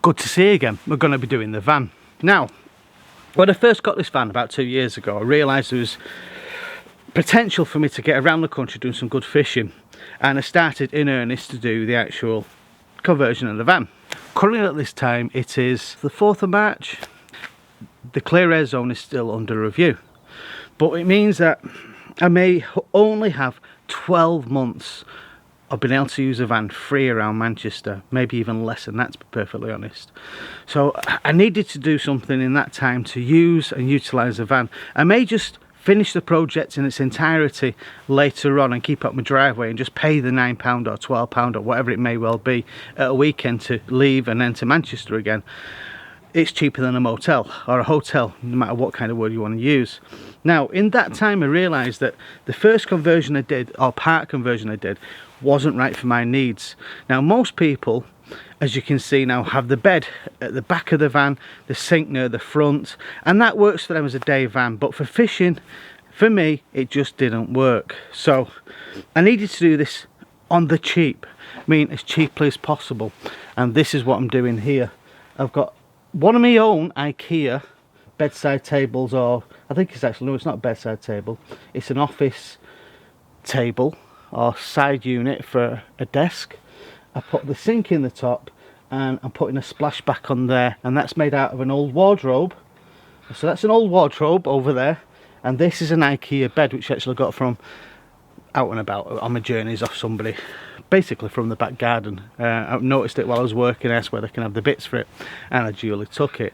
good to see again. We're going to be doing the van. Now, when I first got this van about 2 years ago, I realised there was potential for me to get around the country doing some good fishing, and I started in earnest to do the actual conversion of the van. Currently at this time it is the 4th of March. The clear air zone is still under review, but it means that I may only have 12 months of being able to use a van free around Manchester, maybe even less than that, to be perfectly honest. So I needed to do something in that time to use and utilise the van. I may just finish the project in its entirety later on and keep up my driveway and just pay the £9 or £12 or whatever it may well be at a weekend to leave and enter Manchester again. It's cheaper than a motel or a hotel, no matter what kind of word you want to use. Now, in that time I realised that the first conversion I did, or part conversion I did, wasn't right for my needs. Now, most people, as you can see now, have the bed at the back of the van, the sink near the front, and that works for them as a day van, but for fishing, for me, it just didn't work. So I needed to do this on the cheap, I mean as cheaply as possible, and this is what I'm doing here. I've got one of my own IKEA bedside tables, or I think it's actually, no, it's not a bedside table, it's an office table or side unit for a desk. I put the sink in the top and I'm putting a splashback on there, and that's made out of an old wardrobe. So that's an old wardrobe over there, and this is an IKEA bed which I actually got from out and about on my journeys off somebody, basically from the back garden. I noticed it while I was working, asked whether I can have the bits for it, and I duly took it.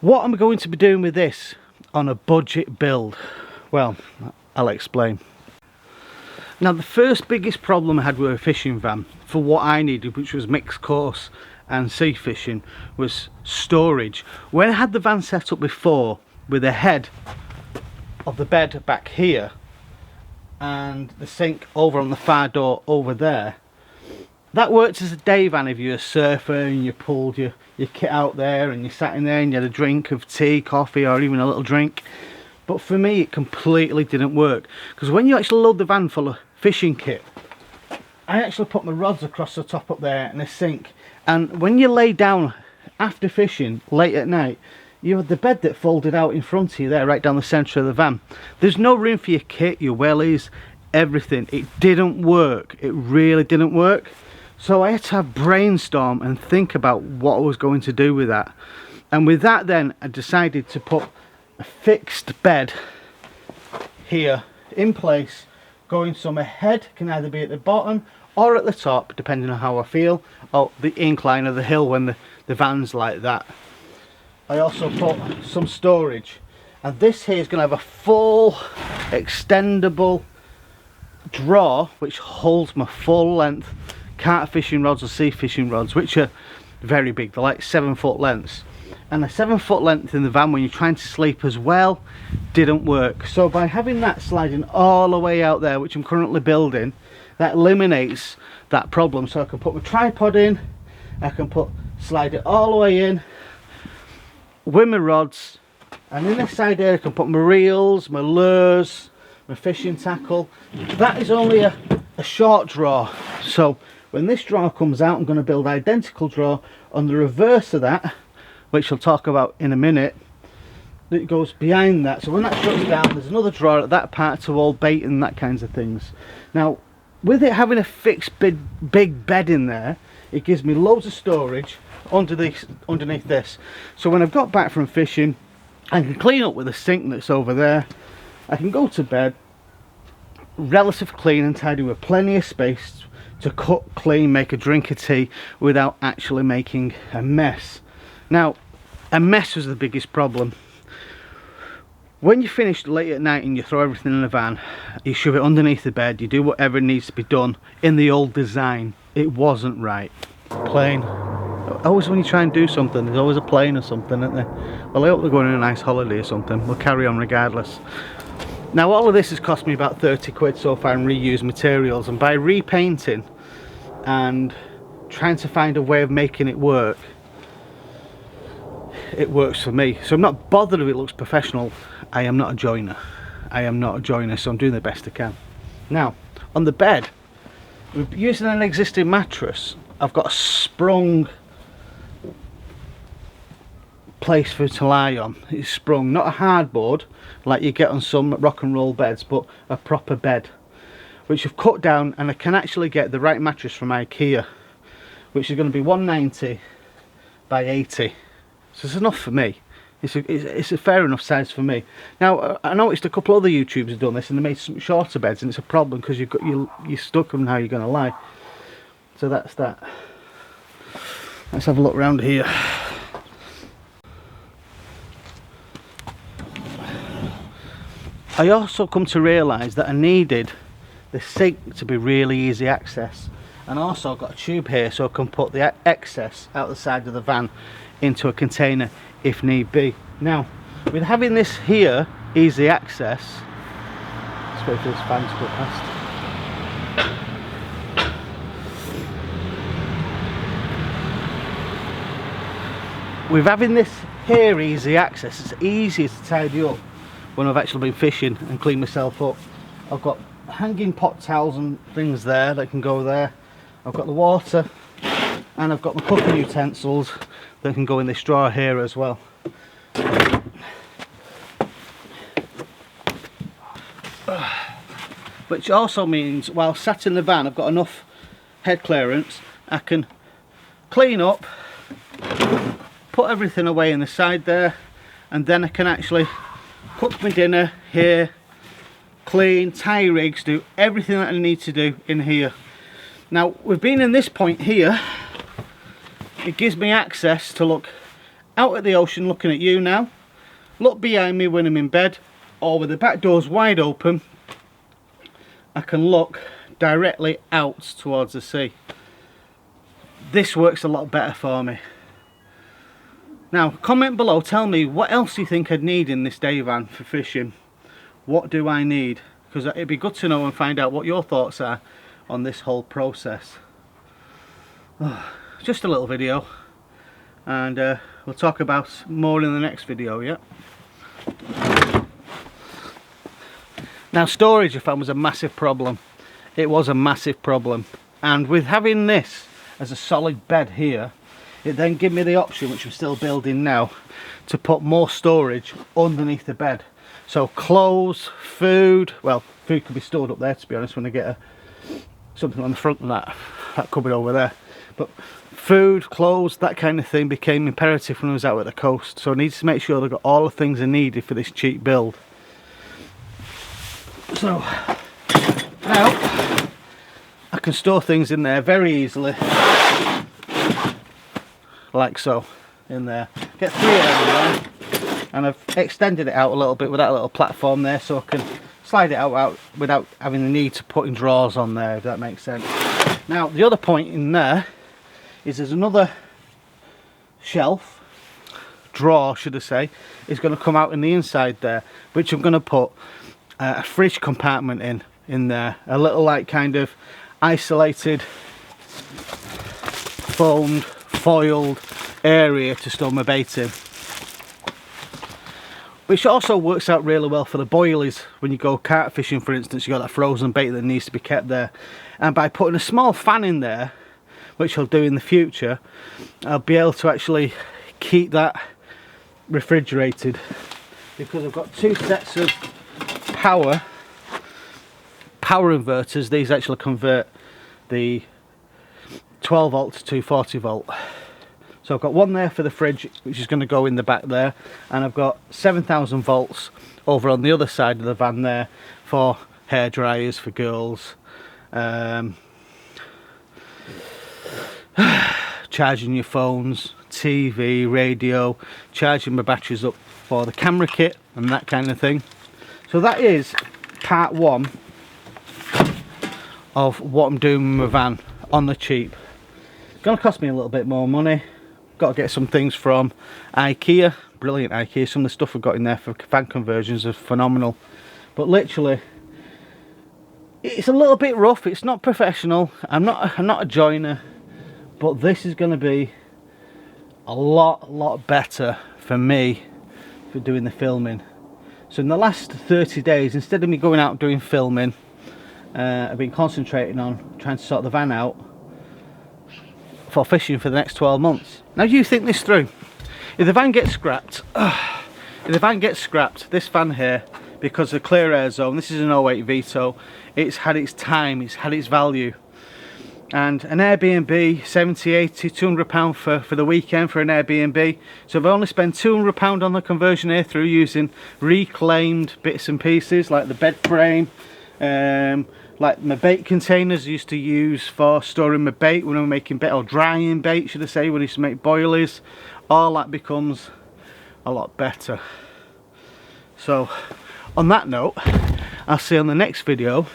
What am I going to be doing with this on a budget build? Well, I'll explain. Now, the first biggest problem I had with a fishing van for what I needed, which was mixed course and sea fishing, was storage. When I had the van set up before with the head of the bed back here and the sink over on the far door over there, that worked as a day van if you're a surfer and you pulled your kit out there and you sat in there and you had a drink of tea, coffee, or even a little drink. But for me it completely didn't work, because when you actually load the van full of fishing kit, I actually put my rods across the top up there and a sink, and when you lay down after fishing late at night, you had the bed that folded out in front of you there, right down the centre of the van. There's no room for your kit, your wellies, everything. It didn't work, it really didn't work. So I had to have brainstorm and think about what I was going to do with that. And with that then I decided to put a fixed bed here in place, going so my head can either be at the bottom or at the top, depending on how I feel, or the incline of the hill when the van's like that. I also put some storage, and this here is going to have a full extendable drawer which holds my full length carp fishing rods or sea fishing rods, which are very big. They're like 7 foot lengths, and a 7 foot length in the van when you're trying to sleep as well didn't work. So by having that sliding all the way out there, which I'm currently building, that eliminates that problem. So I can put my tripod in, I can slide it all the way in with my rods, and in this side here I can put my reels, my lures, my fishing tackle. That is only a short drawer, so when this drawer comes out I'm going to build an identical drawer on the reverse of that, which I'll talk about in a minute, that goes behind that. So when that shuts down, there's another drawer at that part to hold bait and that kinds of things. Now, with it having a fixed big bed in there, it gives me loads of storage underneath this. So when I've got back from fishing, I can clean up with the sink that's over there. I can go to bed relatively clean and tidy, with plenty of space to cut, clean, make a drink of tea without actually making a mess. Now, a mess was the biggest problem. When you finish late at night and you throw everything in the van, you shove it underneath the bed, you do whatever needs to be done in the old design. It wasn't right. Plain. Always when you try and do something, there's always a plane or something, isn't there? Well, I hope they're going on a nice holiday or something. We'll carry on regardless. Now, all of this has cost me about 30 quid so far in reused materials, and by repainting and trying to find a way of making it work, it works for me. So I'm not bothered if it looks professional. I am not a joiner. I am not a joiner, so I'm doing the best I can. Now, on the bed, we're using an existing mattress. I've got a sprung place for it to lie on. It's sprung, not a hardboard like you get on some rock and roll beds, but a proper bed, which I've cut down, and I can actually get the right mattress from IKEA, which is going to be 190 by 80. So it's enough for me. It's a fair enough size for me. Now I noticed a couple other YouTubers have done this and they made some shorter beds, and it's a problem because you're stuck on how you're going to lie. So that's that. Let's have a look around here. I also come to realise that I needed the sink to be really easy access, and also I've got a tube here so I can put the excess out the side of the van into a container if need be. Now, with having this here easy access, let's wait for this fan to go past. With having this here easy access, it's easier to tidy up when I've actually been fishing and clean myself up. I've got hanging pot towels and things there that can go there. I've got the water, and I've got my cooking utensils that can go in this drawer here as well. Which also means while sat in the van I've got enough head clearance. I can clean up, put everything away in the side there, and then I can actually cook my dinner here, clean, tie rigs, do everything that I need to do in here. Now we've been in this point here, it gives me access to look out at the ocean looking at you now, look behind me when I'm in bed, or with the back doors wide open I can look directly out towards the sea. This works a lot better for me. Now comment below, tell me what else you think I'd need in this day van for fishing. What do I need? Because it'd be good to know and find out what your thoughts are on this whole process. Just a little video, and we'll talk about more in the next video. Yeah. Now storage I found was a massive problem. It was a massive problem, and with having this as a solid bed here, it then gave me the option, which I'm still building now, to put more storage underneath the bed. So clothes, food, well food could be stored up there to be honest when I get something on the front of that cupboard over there, but food, clothes, that kind of thing became imperative when I was out at the coast, so I needed to make sure I got all the things I needed for this cheap build. So now I can store things in there very easily, like so, in there. Get 3 of them there, and I've extended it out a little bit with that little platform there so I can slide it out without having the need to put in drawers on there, if that makes sense. Now the other point in there is there's another shelf, drawer should I say, is going to come out in the inside there, which I'm going to put a fridge compartment in there, a little like kind of isolated foamed foiled area to store my bait in, which also works out really well for the boilies when you go carp fishing, for instance. You got that frozen bait that needs to be kept there, and by putting a small fan in there, which I'll do in the future, I'll be able to actually keep that refrigerated, because I've got 2 sets of power inverters. These actually convert the 12 volt to 240 volt. So I've got one there for the fridge, which is going to go in the back there, and I've got 7,000 volts over on the other side of the van there for hair dryers for girls, charging your phones, TV, radio, charging my batteries up for the camera kit and that kind of thing. So that is part 1 of what I'm doing with my van on the cheap. It's going to cost me a little bit more money. Got to get some things from IKEA, brilliant IKEA. Some of the stuff I've got in there for fan conversions are phenomenal, but literally it's a little bit rough. It's not professional. I'm not a joiner, but this is going to be a lot better for me for doing the filming. So in the last 30 days, instead of me going out doing filming, I've been concentrating on trying to sort the van out for fishing for the next 12 months. Now you think this through. If the van gets scrapped, this van here, because of the clear air zone, this is an 08 Vito, it's had its time, it's had its value. And an Airbnb, 70, 80, £200 for the weekend for an Airbnb. So I've only spent £200 on the conversion here through using reclaimed bits and pieces like the bed frame, like my bait containers I used to use for storing my bait when I'm making bait, or drying bait should I say, when I used to make boilies. All that becomes a lot better. So on that note, I'll see you on the next video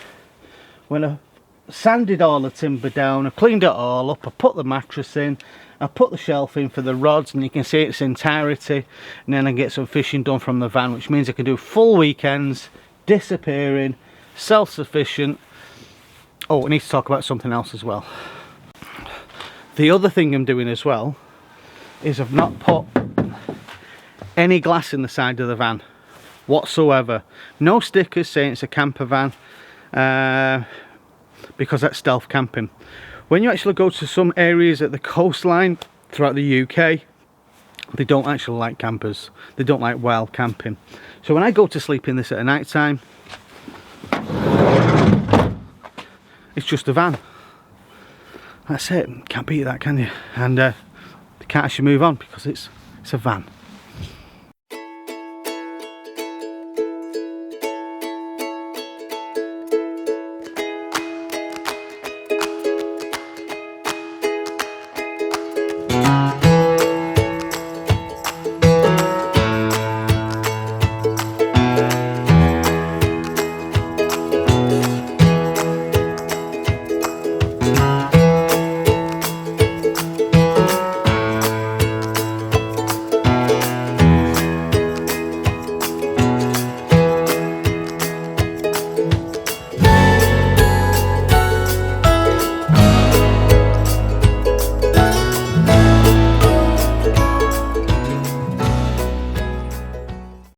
when I sanded all the timber down, I cleaned it all up, I put the mattress in, I put the shelf in for the rods, and you can see its entirety, and then I get some fishing done from the van, which means I can do full weekends, disappearing, self-sufficient. Oh, I need to talk about something else as well. The other thing I'm doing as well is I've not put any glass in the side of the van whatsoever. No stickers saying it's a camper van, because that's stealth camping. When you actually go to some areas at the coastline throughout the UK, they don't actually like campers. They don't like wild camping. So when I go to sleep in this at night time, it's just a van. That's it. Can't beat that, can you? And you can't actually move on because it's a van.